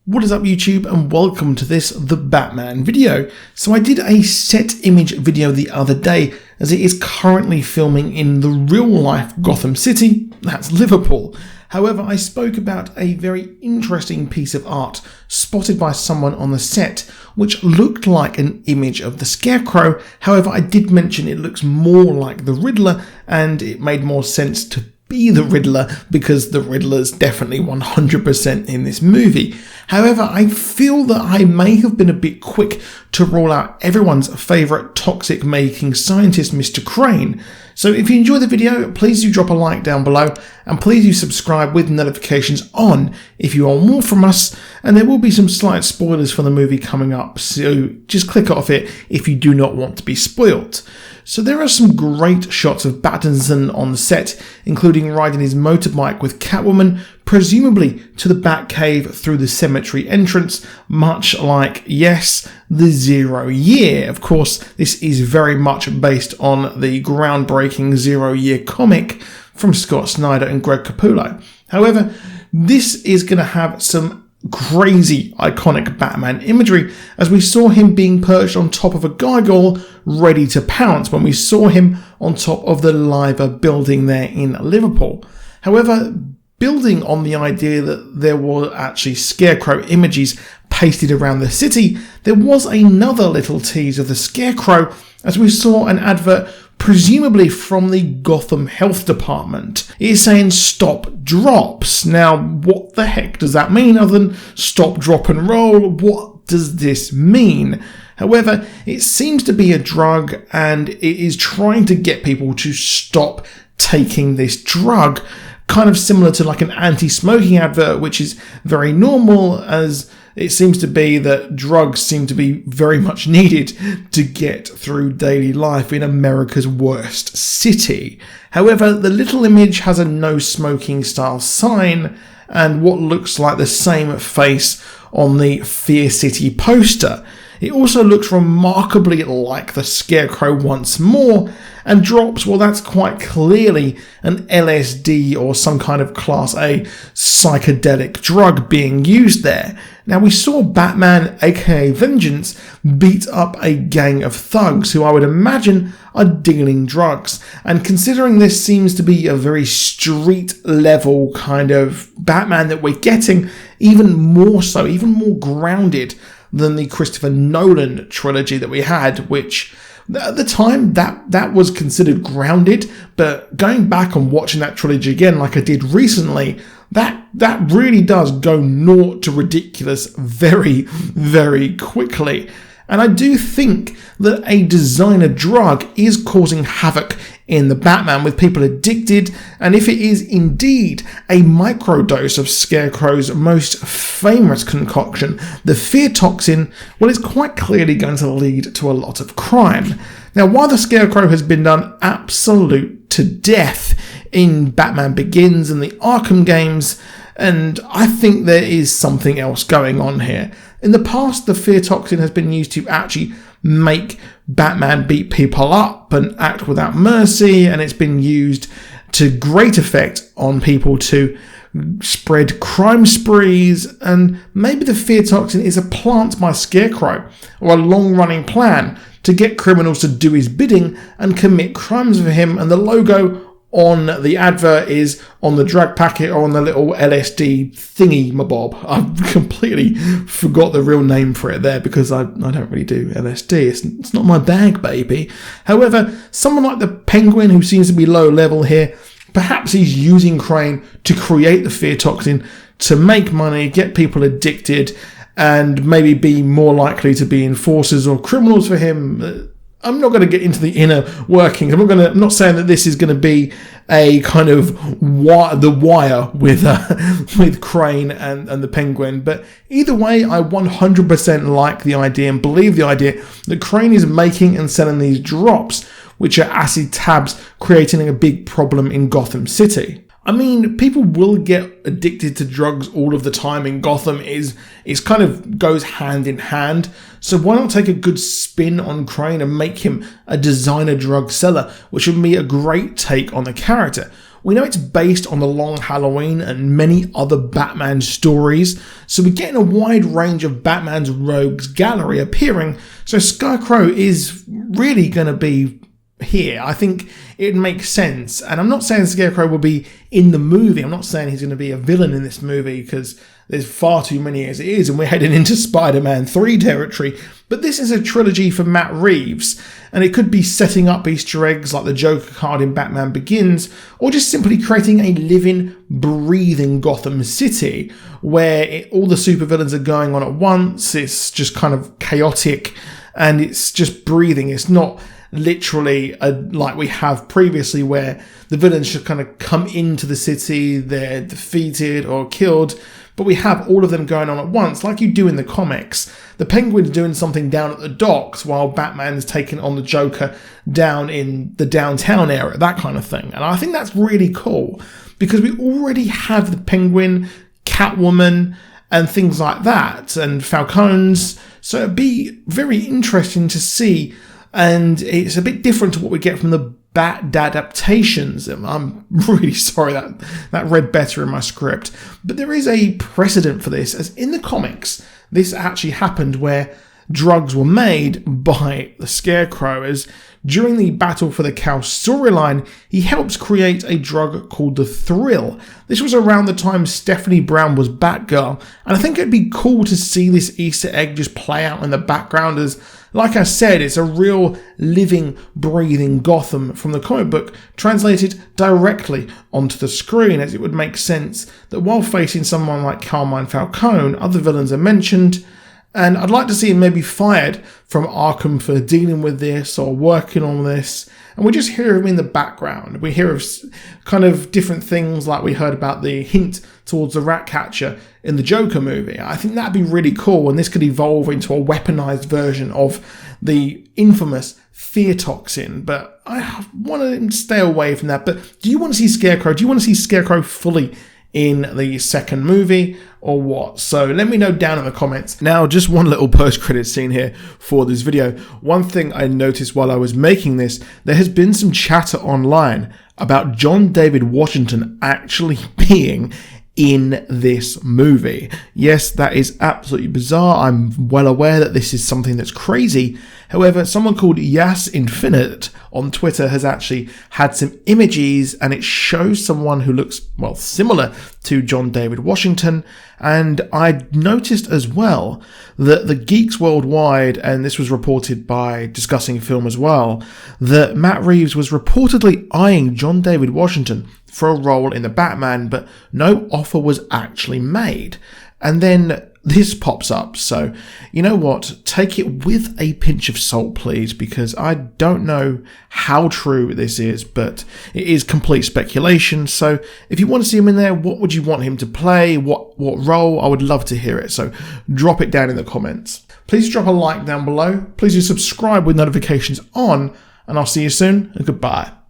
What is up YouTube, and welcome to this The Batman video. So I did a set image video the other day as it is currently filming in the real life Gotham City, that's Liverpool. However, I spoke about a very interesting piece of art spotted by someone on the set which looked like an image of the Scarecrow. However, I did mention it looks more like the Riddler and it made more sense to be the Riddler because the Riddler's definitely 100% in this movie. However, I feel that I may have been a bit quick to rule out everyone's favourite toxic making scientist, Mr. Crane. So if you enjoy the video, please do drop a like down below and please do subscribe with notifications on if you want more from us, and there will be some slight spoilers for the movie coming up, so just click off it if you do not want to be spoilt. So there are some great shots of Battinson on the set, including riding his motorbike with Catwoman, presumably to the Batcave through the cemetery entrance, much like, yes, the 0 Year. Of course, this is very much based on the groundbreaking 0 Year comic from Scott Snyder and Greg Capullo. However, this is going to have some crazy iconic Batman imagery, as we saw him being perched on top of a gargoyle ready to pounce when we saw him on top of the Liver building there in Liverpool. However, building on the idea that there were actually Scarecrow images pasted around the city, there was another little tease of the Scarecrow as we saw an advert presumably from the Gotham Health Department. It is saying stop drops. Now, what the heck does that mean other than stop, drop and roll? What does this mean? However, it seems to be a drug and it is trying to get people to stop taking this drug, kind of similar to like an anti-smoking advert, which is very normal, as it seems to be that drugs seem to be very much needed to get through daily life in America's worst city. However, the little image has a no smoking style sign and what looks like the same face on the Fear City poster. It also looks remarkably like the Scarecrow once more, and drops, well, that's quite clearly an LSD or some kind of Class A psychedelic drug being used there. Now, we saw Batman, aka Vengeance, beat up a gang of thugs who I would imagine are dealing drugs, and considering this seems to be a very street level kind of Batman that we're getting, even more so, even more grounded than the Christopher Nolan trilogy that we had, which at the time that was considered grounded, but going back and watching that trilogy again like I did recently, that really does go naught to ridiculous very, very quickly. And I do think that a designer drug is causing havoc in the Batman with people addicted, and if it is indeed a microdose of Scarecrow's most famous concoction, the fear toxin, well, it's quite clearly going to lead to a lot of crime. Now, while the Scarecrow has been done absolute to death in Batman Begins and the Arkham games, and I think there is something else going on here. In the past, the fear toxin has been used to actually make Batman beat people up and act without mercy, and it's been used to great effect on people to spread crime sprees, and maybe the fear toxin is a plant by Scarecrow or a long-running plan to get criminals to do his bidding and commit crimes for him, and the logo on the advert is on the drug packet or on the little LSD thingy mabob. I completely forgot the real name for it there because I don't really do LSD. It's not my bag, baby. However, someone like the Penguin, who seems to be low level here, perhaps he's using Crane to create the fear toxin to make money, get people addicted, and maybe be more likely to be enforcers or criminals for him. I'm not going to get into the inner workings. I'm not saying that this is going to be a kind of The Wire with Crane and the Penguin, but either way, I 100% like the idea and believe the idea that Crane is making and selling these drops, which are acid tabs, creating a big problem in Gotham City. I mean, people will get addicted to drugs all of the time in Gotham. It's kind of goes hand in hand. So why not take a good spin on Crane and make him a designer drug seller, which would be a great take on the character. We know it's based on the Long Halloween and many other Batman stories, so we're getting a wide range of Batman's rogues gallery appearing, so Scarecrow is really going to be here. I think it makes sense, and I'm not saying Scarecrow will be in the movie. I'm not saying he's going to be a villain in this movie, because there's far too many as it is, and we're heading into Spider-Man 3 territory. But this is a trilogy for Matt Reeves, and it could be setting up Easter eggs like the Joker card in Batman Begins, or just simply creating a living, breathing Gotham City where all the supervillains are going on at once. It's just kind of chaotic, and it's just breathing. It's not literally like we have previously, where the villains should kind of come into the city, they're defeated or killed, but we have all of them going on at once, like you do in the comics. The Penguin's doing something down at the docks while Batman's taking on the Joker down in the downtown area, that kind of thing. And I think that's really cool, because we already have the Penguin, Catwoman, and things like that, and Falcons. So it'd be very interesting to see, and it's a bit different to what we get from the Bat adaptations. I'm really sorry that read better in my script, but there is a precedent for this, as in the comics this actually happened where drugs were made by the Scarecrow, as during the Battle for the Cow storyline he helps create a drug called the Thrill. This was around the time Stephanie Brown was Batgirl, and I think it'd be cool to see this Easter egg just play out in the background, as like I said, it's a real living, breathing Gotham from the comic book translated directly onto the screen, as it would make sense that while facing someone like Carmine Falcone, other villains are mentioned, and I'd like to see him maybe fired from Arkham for dealing with this or working on this. And we just hear him in the background. We hear of kind of different things, like we heard about the hint towards the Ratcatcher in the Joker movie. I think that'd be really cool, and this could evolve into a weaponized version of the infamous fear toxin. But I want to stay away from that. But do you want to see Scarecrow? Do you want to see Scarecrow fully in the second movie, or what? So let me know down in the comments. Now, just one little post-credit scene here for this video. One thing I noticed while I was making this, there has been some chatter online about John David Washington actually being in this movie. Yes, that is absolutely bizarre. I'm well aware that this is something that's crazy. However, someone called Yas Infinite on Twitter has actually had some images, and it shows someone who looks, well, similar to John David Washington. And I noticed as well that the Geeks Worldwide, and this was reported by Discussing Film as well, that Matt Reeves was reportedly eyeing John David Washington for a role in the Batman, but no offer was actually made. And then this pops up. So, you know what? Take it with a pinch of salt, please, because I don't know how true this is, but it is complete speculation. So if you want to see him in there, what would you want him to play? What role? I would love to hear it. So drop it down in the comments. Please drop a like down below. Please do subscribe with notifications on, and I'll see you soon, and goodbye.